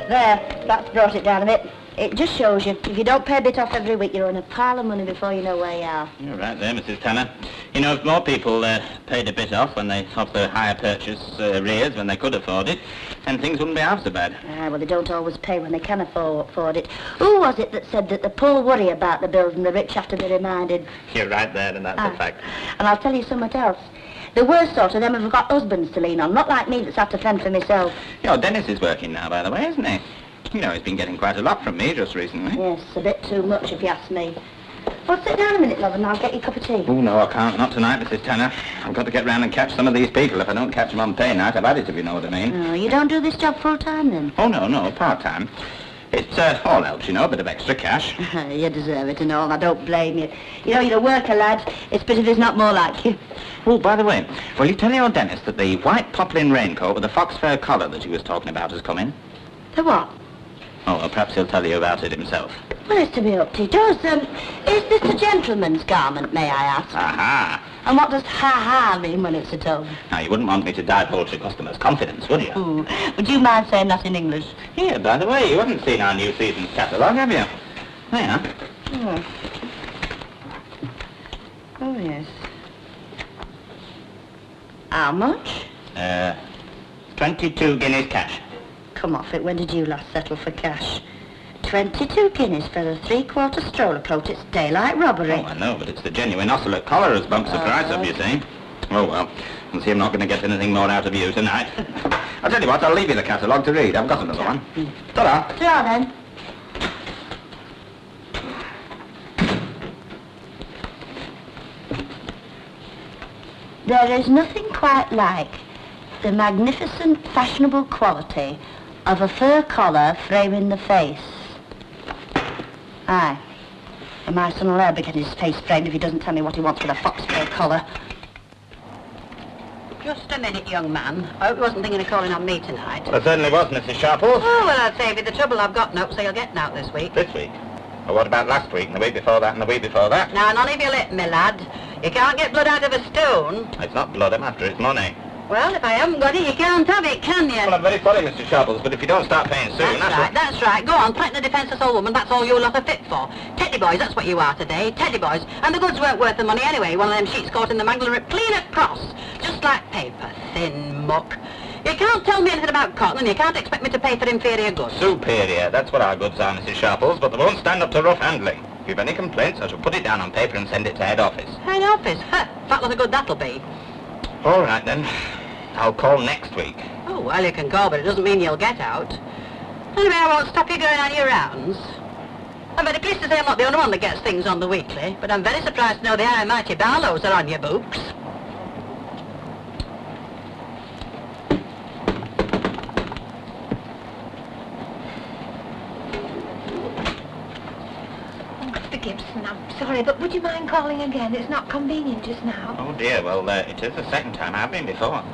There, that's brought it down a bit. It just shows you, if you don't pay a bit off every week, you're in a pile of money before you know where you are. You're right there, Mrs. Tanner. You know, if more people paid a bit off when they off their hire purchase arrears when they could afford it, then things wouldn't be half so bad. Well, they don't always pay when they can afford it. Who was it that said that the poor worry about the bills and the rich have to be reminded? You're right there, and that's a fact. And I'll tell you something else. The worst sort of them have got husbands to lean on, not like me that's had to fend for myself. You know, Dennis is working now, by the way, isn't he? You know, he's been getting quite a lot from me just recently. Yes, a bit too much if you ask me. Well, sit down a minute, love, and I'll get you a cup of tea. Oh, no, I can't. Not tonight, Mrs. Tanner. I've got to get round and catch some of these people. If I don't catch them on pay night, I've had it, if you know what I mean. Oh, you don't do this job full-time, then? Oh, no, part-time. It's all helps, you know, a bit of extra cash. You deserve it and all, I don't blame you. You know, you're a worker, lad. It's pity there's not more like you. Oh, by the way, will you tell your Dennis that the white poplin raincoat with the fox fur collar that he was talking about has come in? The what? Oh, well, perhaps he'll tell you about it himself. Well, it's to be up to you. Is this a gentleman's garment, may I ask? Aha! And what does ha-ha mean when it's at home? Now, you wouldn't want me to divulge your customers' confidence, would you? Ooh. Would you mind saying that in English? Here, by the way, you haven't seen our new season's catalogue, have you? There. Oh. Oh, yes. How much? 22 guineas cash. Come off it. When did you last settle for cash? 22 guineas for the three-quarter stroller coat. It's daylight robbery. Oh, I know, but it's the genuine ocelot collar as bumps the price up, you see. Oh, well, I'll see I'm not going to get anything more out of you tonight. I'll tell you what, I'll leave you the catalogue to read. I've got another one. Ta-da. Ta-da, then. There is nothing quite like the magnificent, fashionable quality of a fur collar framing the face. Aye. And my son will ever get his face framed if he doesn't tell me what he wants with a fox fur collar. Just a minute, young man. I hope you wasn't thinking of calling on me tonight. Well, it certainly was, Mrs. Sharples. Oh, well, I'd save you the trouble. I've got notes, so you'll get out this week. This week? Well, what about last week, and the week before that, and the week before that? Now, none of your lip, me lad. You can't get blood out of a stone. It's not blood I'm after, it's money. Well, if I haven't got it, you can't have it, can you? Well, I'm very sorry, Mr. Sharples, but if you don't start paying soon... That's right. Go on, threaten a defenceless old woman. That's all you lot are fit for. Teddy boys, that's what you are today. Teddy boys. And the goods weren't worth the money anyway. One of them sheets caught in the mangle and ripped clean across. Just like paper. Thin muck. You can't tell me anything about cotton, and you can't expect me to pay for inferior goods. Superior. That's what our goods are, Mrs. Sharples, but they won't stand up to rough handling. If you've any complaints, I shall put it down on paper and send it to head office. Head office? Ha! Fat lot of good that'll be. All right, then. I'll call next week. Oh, well, you can call, but it doesn't mean you'll get out. Anyway, I won't stop you going on your rounds. I'm very pleased to say I'm not the only one that gets things on the weekly, but I'm very surprised to know the high mighty Barlows are on your books. Mr. Gibson, I'm sorry, but would you mind calling again? It's not convenient just now. Oh, dear. Well, it is the second time I've been before.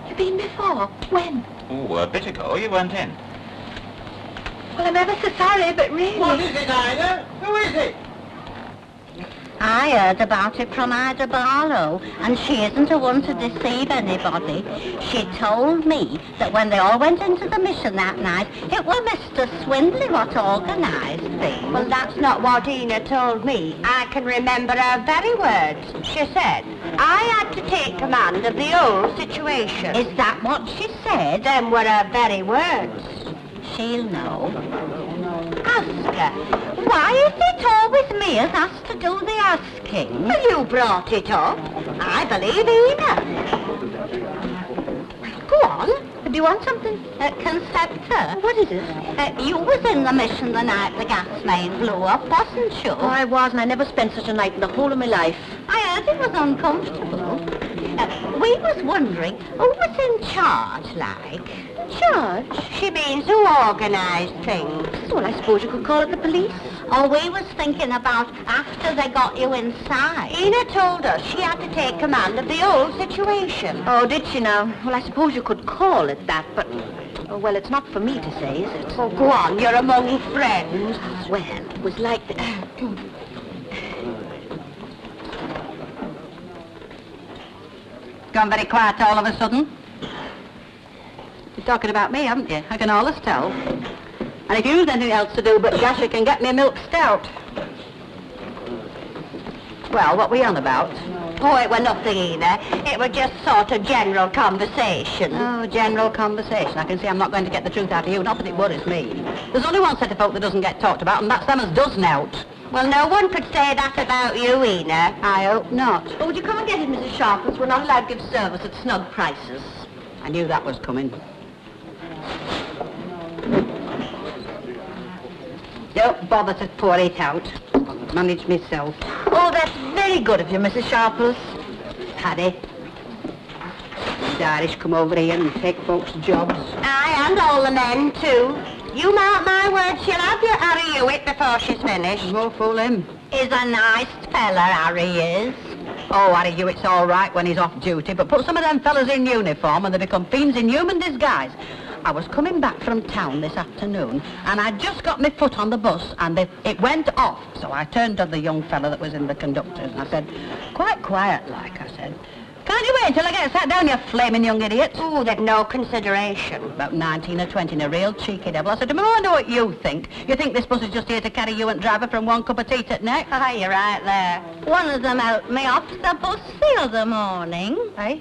You've been before? When? Oh, a bit ago. You weren't in. Well, I'm ever so sorry, but really... What is it, Ida? Who is it? I heard about it from Ida Barlow, and she isn't a one to deceive anybody. She told me that when they all went into the mission that night, it was Mr. Swindley what organised things. Well, that's not what Ina told me. I can remember her very words. She said, I had to take command of the whole situation. Is that what she said? Them were her very words. She'll know. Ask her. Why is it always me as has to do the asking? Well, you brought it up. I believe Ina. Go on. Do you want something? Concepta. What is it? You was in the mission the night the gas main blew up, wasn't you? Oh, I was, and I never spent such a night in the whole of my life. I heard it was uncomfortable. We was wondering who was in charge, like. Charge? She means who organised things. Well, I suppose you could call it the police. Oh, we was thinking about after they got you inside. Ina told us she had to take command of the whole situation. Oh, did she now? Well, I suppose you could call it that, but... Oh, well, it's not for me to say, is it? Oh, go on, you're among friends. Well, it was like the... Gone very quiet all of a sudden. You're talking about me, haven't you? I can always tell. And if you use anything else to do but gas, you can get me a milk stout. Well, what were you on about? Oh, it were nothing either. It were just sort of general conversation. Oh, general conversation. I can see I'm not going to get the truth out of you, not that it worries me. There's only one set of folk that doesn't get talked about, and that's them as does nout. Well, no one could say that about you, Ena. I hope not. Oh, would you come and get it, Mrs. Sharples? We're not allowed to give service at snug prices. I knew that was coming. Don't bother to pour it out. I'll manage myself. Oh, that's very good of you, Mrs. Sharples. Paddy. The Irish come over here and take folks' jobs. Aye, and all the men, too. You mark my words, she'll have your Harry Hewitt before she's finished. Won't fool him. He's a nice fella, Harry is. Oh, Harry Hewitt's all right when he's off duty, but put some of them fellas in uniform and they become fiends in human disguise. I was coming back from town this afternoon, and I'd just got my foot on the bus, and it went off. So I turned to the young fella that was in the conductor's, and I said, quite quiet like, I said, can't you wait until I get sat down, you flaming young idiot? Oh, they've no consideration. About 19 or 20, and a real cheeky devil. I said to him, I wonder what you think. You think this bus is just here to carry you and driver from one cup of tea at next? Aye, you're right there. One of them helped me off the bus the other morning. Eh?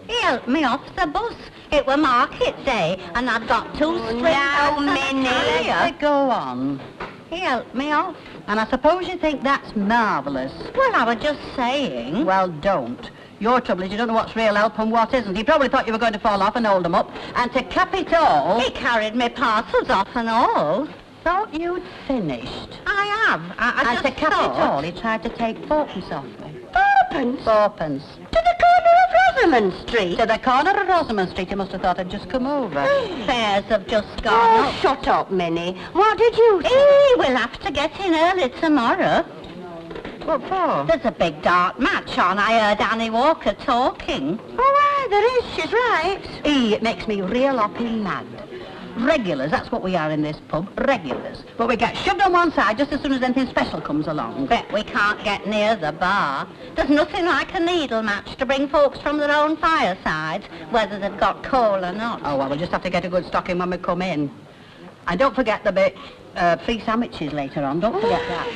He helped me off the bus. It were market day, and I'd got 2 strings. Now, Minnie. Go on. He helped me off. And I suppose you think that's marvellous. Well, I was just saying. Well, don't. Your trouble is you don't know what's real help and what isn't. He probably thought you were going to fall off and hold them up. And to cap it all... He carried me parcels off and all. Thought you'd finished. I have. I And just to cap thought. it all, he tried to take fourpence off me. Fourpence? Fourpence. To the corner of Rosamond Street. To the corner of Rosamond Street, he must have thought I'd just come over. Fares have just gone up. Shut up, Minnie. What did you say? We'll have to get in early tomorrow. What for? There's a big dart match on. I heard Annie Walker talking. Oh, aye, there is. She's right. It makes me real hopping mad. Regulars, that's what we are in this pub, regulars. But we get shoved on one side just as soon as anything special comes along. Bet we can't get near the bar. There's nothing like a needle match to bring folks from their own firesides, whether they've got coal or not. Oh, well, we'll just have to get a good stocking when we come in. And don't forget the bit, free sandwiches later on. Don't forget that.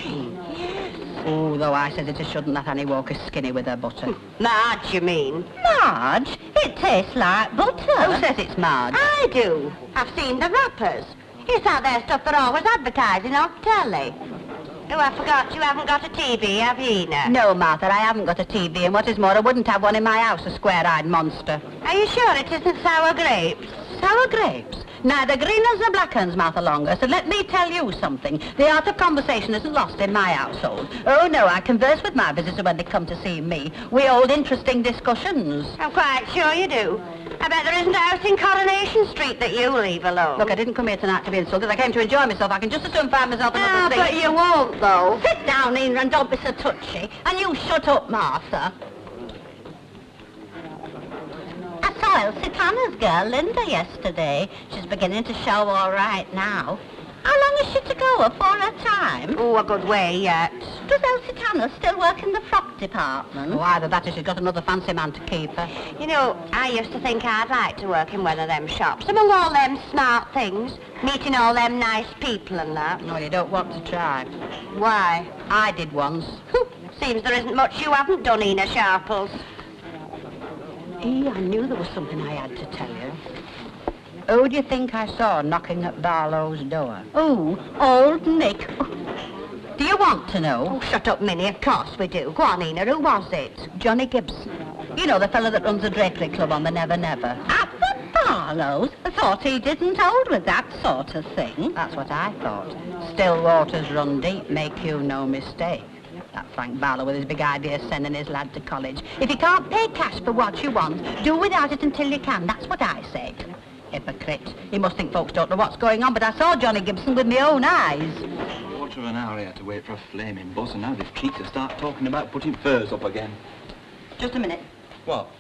Oh, though I says it shouldn't, that Annie Walker's skinny with her butter. Marge, you mean? Marge, it tastes like butter. Who says it's Marge? I do. I've seen the wrappers. It's that there stuff they're always advertising on telly. Oh, I forgot you haven't got a TV, have you, Ena? No, Martha, I haven't got a TV, and what is more, I wouldn't have one in my house, a square-eyed monster. Are you sure it isn't sour grapes? Sour grapes? Neither green as the black ones, Martha Longus, and let me tell you something. The art of conversation isn't lost in my household. Oh, no, I converse with my visitors when they come to see me. We hold interesting discussions. I'm quite sure you do. I bet there isn't a house in Coronation Street that you leave alone. Look, I didn't come here tonight to be insulted. I came to enjoy myself. I can just as soon find myself another seat. But you won't, though. Sit down, Ena, and don't be so touchy. And you shut up, Martha. I saw Elsie Tanner's girl, Linda, yesterday. She's beginning to show all right now. How long is she to go for her time? Oh, a good way yet. Does Elsie Tanner still work in the frock department? Oh, either that or she's got another fancy man to keep her. You know, I used to think I'd like to work in one of them shops, among all them smart things, meeting all them nice people and that. No, you don't want to try. Why? I did once. Seems there isn't much you haven't done, Ena Sharples. I knew there was something I had to tell you. Who do you think I saw knocking at Barlow's door? Oh, old Nick. Do you want to know? Oh, shut up, Minnie, of course we do. Go on, Ena, who was it? Johnny Gibson. You know, the fellow that runs the drapery club on the Never Never. At the Barlows? I thought he didn't hold with that sort of thing. That's what I thought. Still waters run deep, make you no mistake. That Frank Barlow with his big idea sending his lad to college. If you can't pay cash for what you want, do without it until you can. That's what I said. Hypocrite. He must think folks don't know what's going on, but I saw Johnny Gibson with my own eyes. Quarter of an hour he had to wait for a flaming bus, and now they've cheeked to start talking about putting furs up again. Just a minute. What?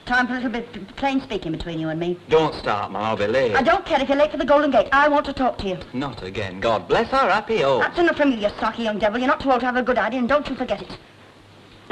Time for a little bit plain speaking between you and me. Don't start, Mum, I'll be late. I don't care if you're late for the Golden Gate. I want to talk to you. Not again. God bless our happy home. That's enough from you, you stocky young devil. You're not too old to have a good idea, and don't you forget it.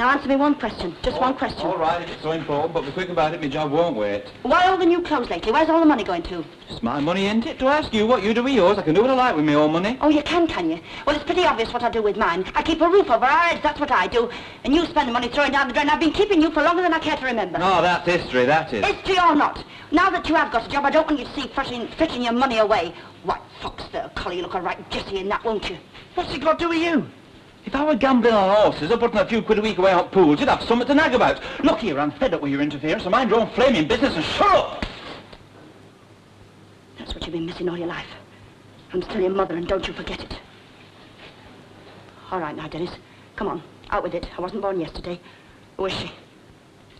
Now answer me one question. Just one question. All right, if it's so important, but be quick about it, my job won't wait. Why all the new clothes lately? Where's all the money going to? It's my money, ain't it? To ask you what you do with yours, I can do what I like with my own money. Oh, you can you? Well, it's pretty obvious what I do with mine. I keep a roof over our heads, that's what I do. And you spend the money throwing down the drain. I've been keeping you for longer than I care to remember. No, that's history, that is. History or not. Now that you have got a job, I don't want you to see fritting your money away. White fox there, Collie, you look a right Jessie in that, won't you? What's it got to do with you? If I were gambling on horses or putting a few quid a week away on pools, you'd have something to nag about. Look here, I'm fed up with your interference, so mind your own flaming business and shut up! That's what you've been missing all your life. I'm still your mother, and don't you forget it. All right now, Dennis. Come on, out with it. I wasn't born yesterday. Who is she?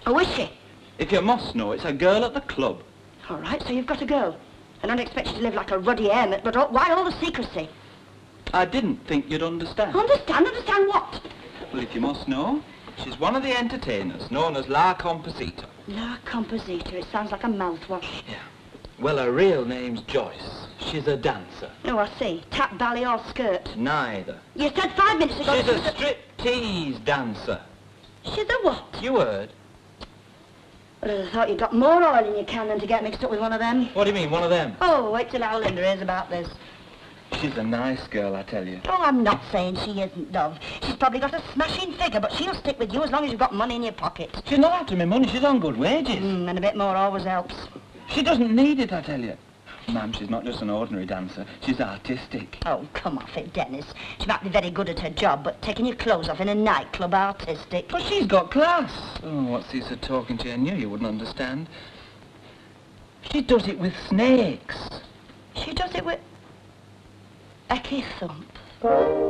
Who is she? If you must know, it's a girl at the club. All right, so you've got a girl. I don't expect you to live like a ruddy hermit, but why all the secrecy? I didn't think you'd understand. Understand? Understand what? Well, if you must know, she's one of the entertainers, known as La Composita. La Composita. It sounds like a mouthwash. Yeah. Well, her real name's Joyce. She's a dancer. Oh, I see. Tap, ballet or skirt? Neither. You said 5 minutes ago... She's a striptease dancer. She's a what? You heard. Well, I thought you got more oil in your can than to get mixed up with one of them. What do you mean, one of them? Oh, wait till our Linda hears about this. She's a nice girl, I tell you. Oh, I'm not saying she isn't, love. She's probably got a smashing figure, but she'll stick with you as long as you've got money in your pocket. She's not after me money, she's on good wages. And a bit more always helps. She doesn't need it, I tell you. Ma'am, she's not just an ordinary dancer, she's artistic. Oh, come off it, Dennis. She might be very good at her job, but taking your clothes off in a nightclub artistic. But she's got class. Oh, what's this of talking to you? I knew you wouldn't understand. She does it with snakes. She does it with... Ecky Thump. Well,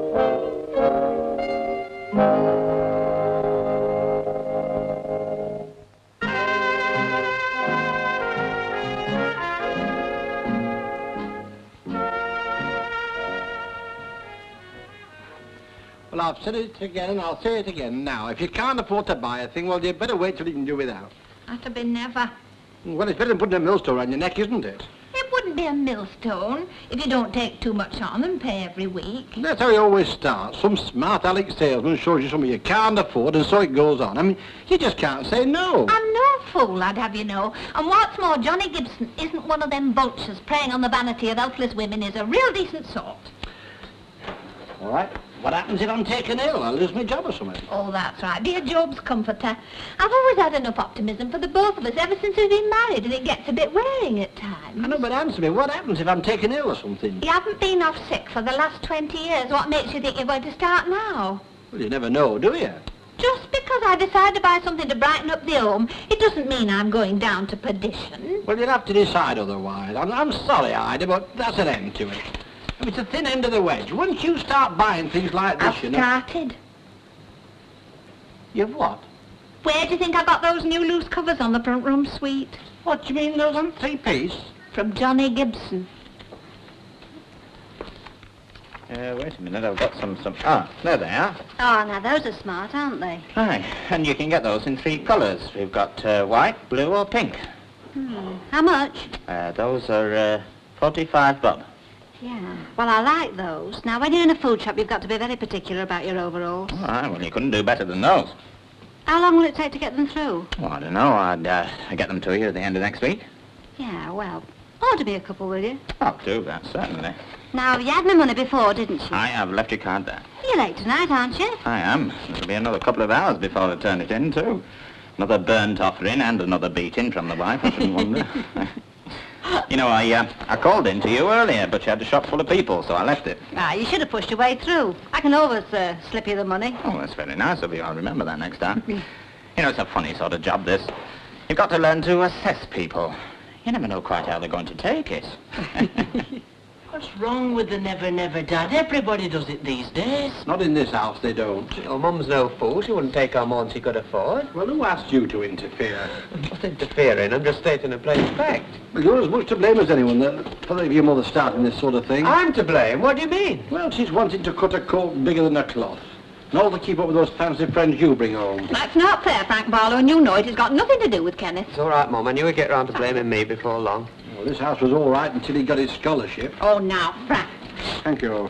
I've said it again and I'll say it again now. If you can't afford to buy a thing, well, you better wait till you can do without. That'll be never. Well, it's better than putting a millstone around your neck, isn't it? It wouldn't be a millstone if you don't take too much on and pay every week. That's how it always starts. Some smart aleck salesman shows you something you can't afford, and so it goes on. I mean, you just can't say no. I'm no fool, I'd have you know. And what's more, Johnny Gibson isn't one of them vultures preying on the vanity of helpless women. He's a real decent sort. All right. What happens if I'm taken ill? I'll lose my job or something. Oh, that's right. Be a Job's comforter. I've always had enough optimism for the both of us ever since we've been married, and it gets a bit wearing at times. I know, but answer me. What happens if I'm taken ill or something? You haven't been off sick for the last 20 years. What makes you think you're going to start now? Well, you never know, do you? Just because I decide to buy something to brighten up the home, it doesn't mean I'm going down to perdition. Well, you'll have to decide otherwise. I'm sorry, Ida, but that's an end to it. It's a thin end of the wedge. Once you start buying things like this, I've started. You've what? Where do you think I got those new loose covers on the front room suite? What, you mean those on three-piece? From Johnny Gibson. Wait a minute, I've got some... Ah, there they are. Oh, now those are smart, aren't they? Aye, and you can get those in 3 colours. We've got white, blue or pink. How much? Those are 45 bob. Yeah, well, I like those. Now, when you're in a food shop, you've got to be very particular about your overalls. All right, well, you couldn't do better than those. How long will it take to get them through? Well, I don't know. I'd get them to you at the end of next week. Yeah, well, order me a couple, will you? I'll do that, certainly. Now, you had my money before, didn't you? I have left your card there. You're late tonight, aren't you? I am. It'll be another couple of hours before I turn it in, too. Another burnt offering and another beating from the wife, I shouldn't wonder. You know, I called in to you earlier, but you had the shop full of people, so I left it. Ah, you should have pushed your way through. I can always slip you the money. Oh, that's very nice of you. I'll remember that next time. You know, it's a funny sort of job, this. You've got to learn to assess people. You never know quite how they're going to take it. What's wrong with the never, never, Dad? Everybody does it these days. Not in this house, they don't. Well, Mum's no fool. She wouldn't take on more than she could afford. Well, who asked you to interfere? I'm not interfering. I'm just stating a plain fact. Well, you're as much to blame as anyone for your mother starting this sort of thing. I'm to blame? What do you mean? Well, she's wanting to cut a coat bigger than a cloth. And all to keep up with those fancy friends you bring home. That's not fair, Frank Barlow, and you know it. It's got nothing to do with Kenneth. It's all right, Mum. I knew he'd get round to blaming me before long. Well, this house was all right until he got his scholarship. Oh, now, Frank. Thank you.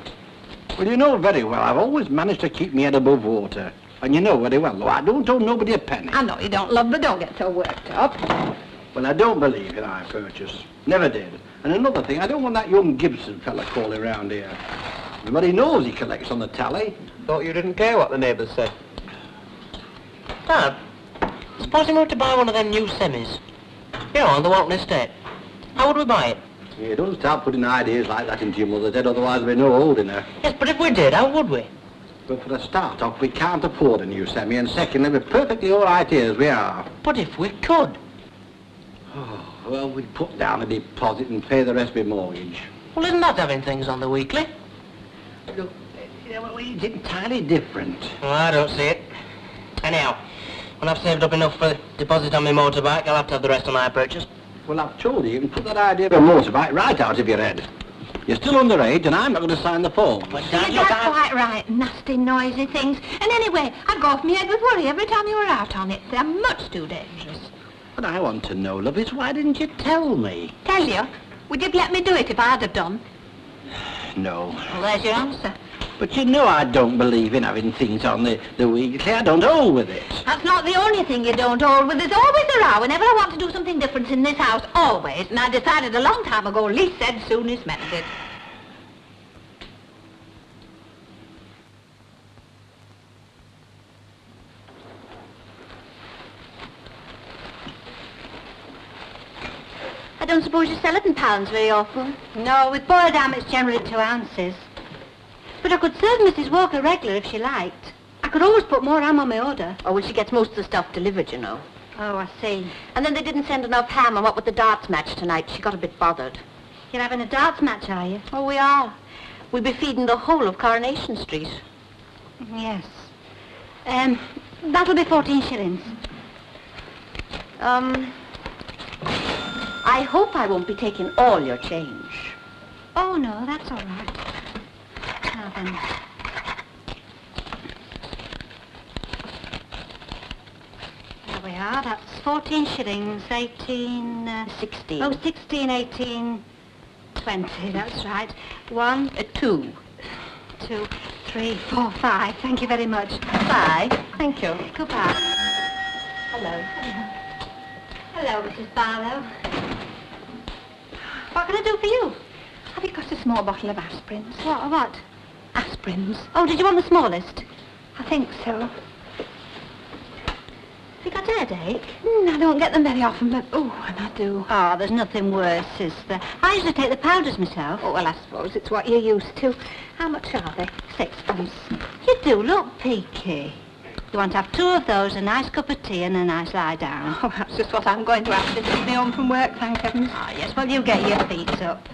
Well, you know very well, I've always managed to keep my head above water. And you know very well, though, I don't owe nobody a penny. I know you don't, love, but don't get so worked up. Well, I don't believe in high purchase. Never did. And another thing, I don't want that young Gibson fella calling round here. Everybody knows he collects on the tally. Thought you didn't care what the neighbours said. Dad, supposing we were to buy one of them new semis. You know, on the Walton estate. How would we buy it? Yeah, don't start putting ideas like that into your mother's head, otherwise there'll be no holding her. Yes, but if we did, how would we? But for a start off, we can't afford a new semi, and secondly, we're perfectly all right here as we are. But if we could? Oh, well, we'd put down a deposit and pay the rest with mortgage. Well, isn't that having things on the weekly? Look, well, it's entirely different. Well, I don't see it. Anyhow, when I've saved up enough for the deposit on my motorbike, I'll have to have the rest on my purchase. Well, I've told you, you can put that idea of a motorbike right out of your head. You're still underage, and I'm not going to sign the form. But See, Dad, that's look, quite right. Nasty, noisy things. And anyway, I'd go off my head with worry every time you were out on it. They're much too dangerous. What I want to know, love, is why didn't you tell me? Tell you? Would you let me do it if I'd have done? No. Well, there's your answer. But you know I don't believe in having things on the weekly. I don't hold with it. That's not the only thing you don't hold with. There's always a row whenever I want to do something different in this house. Always. And I decided a long time ago, least said, soonest mended. I don't suppose you sell it in pounds very often? No, with boiled ham it's generally 2 ounces. But I could serve Mrs. Walker regular if she liked. I could always put more ham on my order. Oh, well, she gets most of the stuff delivered, you know. Oh, I see. And then they didn't send enough ham, and what with the darts match tonight, she got a bit bothered. You're having a darts match, are you? Oh, we are. We'll be feeding the whole of Coronation Street. Yes. That'll be 14 shillings. I hope I won't be taking all your change. Oh, no, that's all right. Now then. There we are. That's 14 shillings, 18... 16. Oh, 16, 18, 20. That's right. 1, 2. 2, 3, 4, 5. Thank you very much. 5. Thank you. Goodbye. Hello. Hello, Mrs. Barlow. What can I do for you? Have you got a small bottle of aspirins? What? Aspirins. Oh, did you want the smallest? I think so. Have you got a headache? I don't get them very often, but, oh, when I do. Oh, there's nothing worse, is there? I usually take the powders myself. Oh, well, I suppose it's what you're used to. How much are they? 6pence. You do look peaky. You want to have 2 of those, a nice cup of tea and a nice lie down. Oh, that's just what I'm going to have to take me home from work, thank heavens. Ah, yes, well, you get your feet up.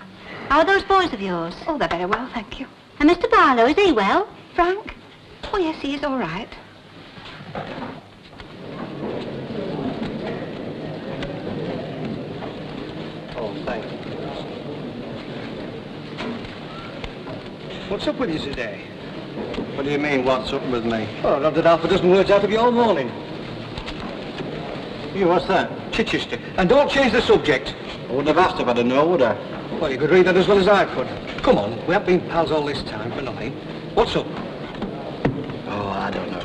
How are those boys of yours? Oh, they're very well, thank you. And Mr. Barlow, is he well? Frank? Oh, yes, he is all right. Oh, thanks. What's up with you today? What do you mean, what's up with me? Oh, I've had half a dozen words out of you all morning. You, what's that? Chichester. And don't change the subject. I wouldn't have asked if I'd have known, would I? Well, you could read that as well as I could. Come on, we haven't been pals all this time for nothing. What's up? Oh, I don't know.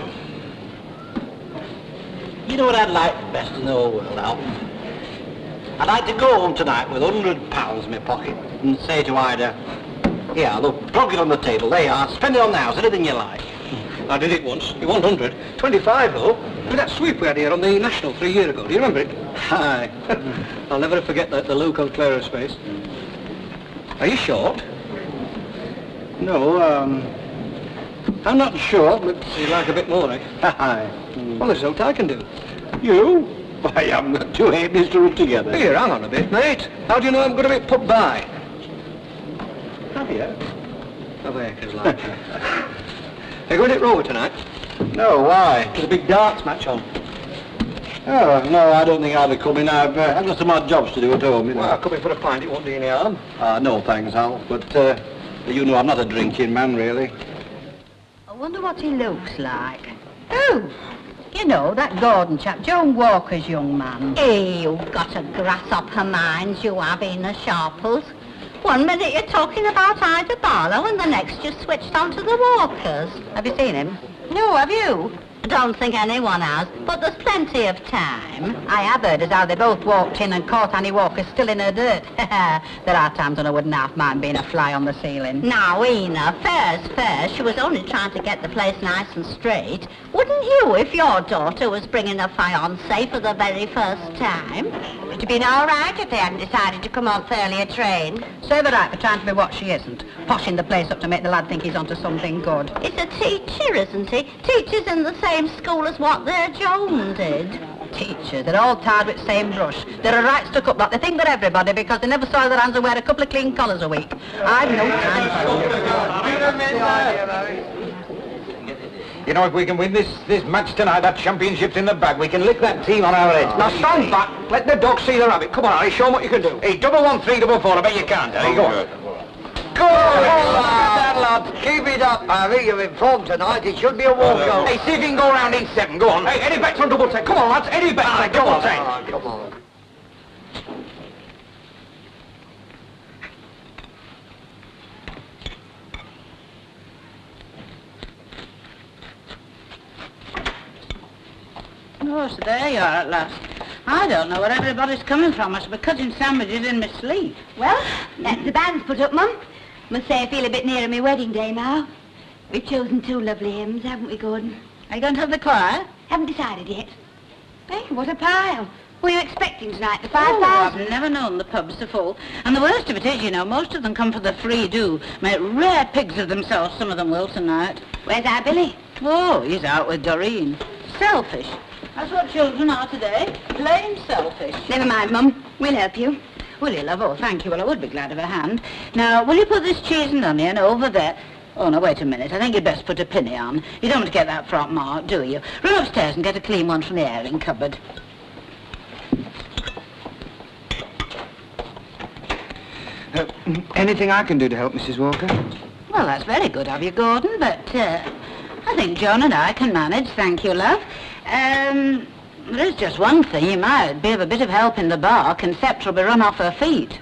You know what I'd like best in the whole world, Alf? I'd like to go home tonight with £100 in my pocket and say to Ida, here, look, plug it on the table, there you are, spend it on the house, anything you like. I did it once. You want 100. 25, though. With that sweep we had here on the National 3 years ago. Do you remember it? Aye. I'll never forget the look on Clara's face. Are you short? No, I'm not sure, but... You'd like a bit more, eh? Aye. Well, there's no I can do. You? Why, I haven't got 2 halfpennies to rub together. Here, hang on a bit, mate. How do you know I'm going to be put by? Have you? Have acres like that. Are you going to Rovers tonight? No, why? There's a big darts match on. Oh, no, I don't think I'll be coming. I've got some odd jobs to do at home, you know. Well, I'll come in for a pint. It won't do you any harm. No, thanks, Al. But, you know I'm not a drinking man, really. I wonder what he looks like. Oh, you know, that Gordon chap, Joan Walker's young man. Hey, you've got a grasshopper mind, you have, in the Sharples. One minute you're talking about Ida Barlow and the next you're switched on to the Walkers. Have you seen him? No, have you? I don't think anyone has, but there's plenty of time. I have heard as how they both walked in and caught Annie Walker still in her dirt. There are times when I wouldn't half mind being a fly on the ceiling. Now, Ena, fair's fair. She was only trying to get the place nice and straight. Wouldn't you if your daughter was bringing a fiancé for the very first time? It'd have been all right if they hadn't decided to come on earlier train. Serve her right for trying to be what she isn't. Poshing the place up to make the lad think he's onto something good. It's a teacher, isn't he? Teacher's in the same school as what their Joan did. Teachers, they're all tied with the same brush. They're right stuck up like they think they're everybody because they never soil their hands and wear a couple of clean collars a week. I've no time for You know, if we can win this match tonight, that championship's in the bag, we can lick that team on our heads. Now stand back, let the dog see the rabbit. Come on, Harry, show them what you can do. Hey, 11344, I bet you can't, Harry, go on. Good lad, lads. Keep it up, Harry. You're in form tonight. It should be a warm goal. Hey, see if you can go round in 7. Go on. Hey, Eddie bets on double 10. Come on, lads. Eddie bets on double 10. Come on. Oh, so there you are at last. I don't know where everybody's coming from. I should be cutting sandwiches in my sleep. Well, that's the band's put up, Mum. Must say I feel a bit nearer my wedding day now. We've chosen 2 lovely hymns, haven't we, Gordon? Are you going to have the choir? Haven't decided yet. Hey, what a pile. Who are you expecting tonight, the 5,000? Oh, I've never known the pubs so full. And the worst of it is, you know, most of them come for the free do. Make rare pigs of themselves, some of them will tonight. Where's our Billy? Oh, he's out with Doreen. Selfish. That's what children are today. Plain selfish. Never mind, Mum. We'll help you. Will you, love? Oh, thank you. Well, I would be glad of a hand. Now, will you put this cheese and onion over there? Oh, no, wait a minute. I think you'd best put a pinny on. You don't want to get that frock marked, do you? Run upstairs and get a clean one from the airing cupboard. Anything I can do to help, Mrs. Walker? Well, that's very good of you, Gordon, but I think John and I can manage, thank you, love. There's just one thing. You might be of a bit of help in the bar. Concepta will be run off her feet.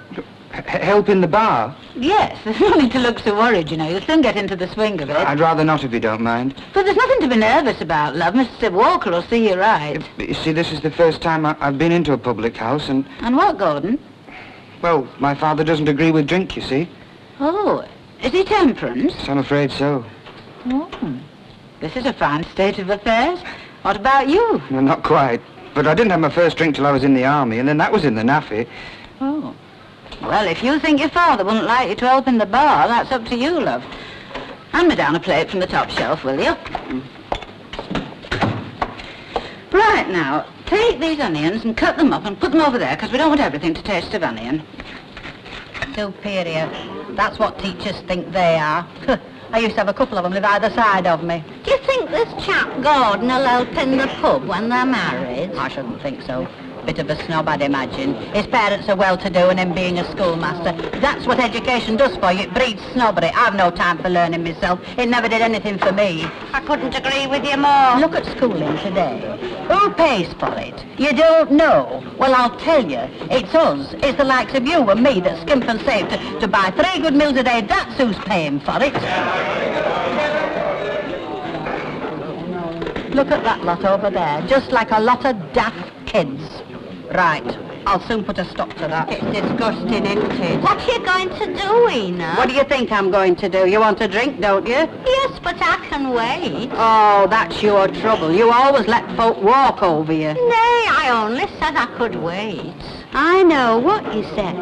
Help in the bar? Yes, there's no need to look so worried, you know. You'll soon get into the swing of it. I'd rather not, if you don't mind. But there's nothing to be nervous about, love. Mr. Walker will see you right. You see, this is the first time I've been into a public house, and... And what, Gordon? Well, my father doesn't agree with drink, you see. Oh, is he temperance? I'm afraid so. Oh, this is a fine state of affairs. What about you? No, not quite. But I didn't have my first drink till I was in the army, and then that was in the naffy. Oh. Well, if you think your father wouldn't like you to help in the bar, that's up to you, love. Hand me down a plate from the top shelf, will you? Right, now, take these onions and cut them up and put them over there, because we don't want everything to taste of onion. Superior. That's what teachers think they are. I used to have a couple of them live either side of me. Do you think this chap Gordon will help in the pub when they're married? I shouldn't think so. Bit of a snob, I'd imagine. His parents are well-to-do and him being a schoolmaster. That's what education does for you. It breeds snobbery. I've no time for learning myself. It never did anything for me. I couldn't agree with you more. Look at schooling today. Who pays for it? You don't know? Well, I'll tell you. It's us. It's the likes of you and me that skimp and save to buy 3 good meals a day. That's who's paying for it. Look at that lot over there. Just like a lot of daft kids. Right. I'll soon put a stop to that. It's disgusting, isn't it? What are you going to do, Ena? What do you think I'm going to do? You want a drink, don't you? Yes, but I can wait. Oh, that's your trouble. You always let folk walk over you. Nay, I only said I could wait. I know what you said.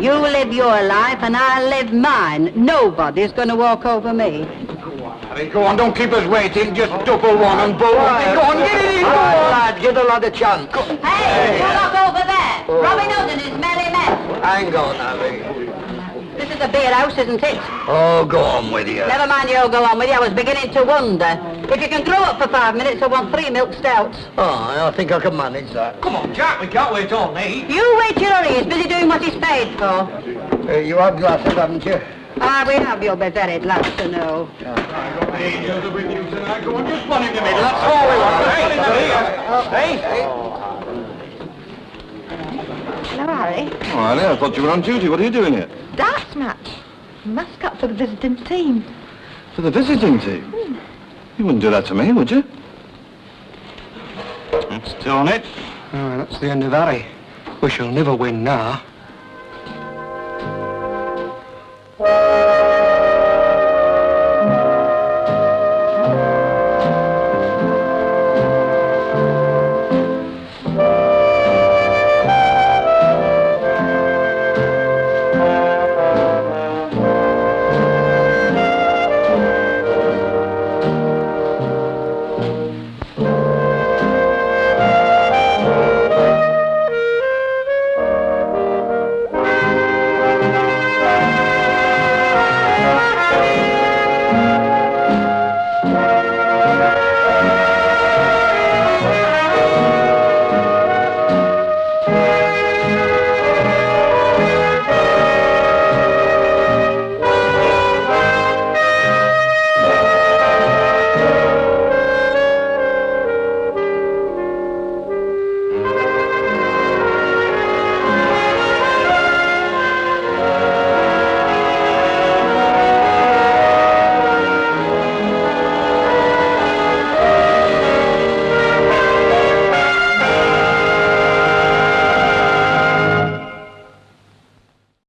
You live your life and I live mine. Nobody's going to walk over me. Harry, go on, don't keep us waiting. Just double one and bowl. Go on, get it in. Go on, lad, give the lad a chance. Hey, you look over there. Oh. Robin Hood and his merry men. Hang on, Harry. This is a beer house, isn't it? Oh, go on with you. Never mind you, go on with you. I was beginning to wonder. If you can throw up for 5 minutes, I want 3 milk stouts. Oh, I think I can manage that. Come on, Jack, we can't wait all night. You wait your hurry. He's busy doing what he's paid for. You have glasses, haven't you? Ah, we have. You'll be very glad to know. Angels are with you tonight. Go on, just one in the middle. That's all we want. Hey? Hello, Harry. Oh, Harry, I thought you were on duty. What are you doing here? Darts match. Mascot for the visiting team. For the visiting team? You wouldn't do that to me, would you? Still on it? Oh, that's the end of Harry. We shall never win now.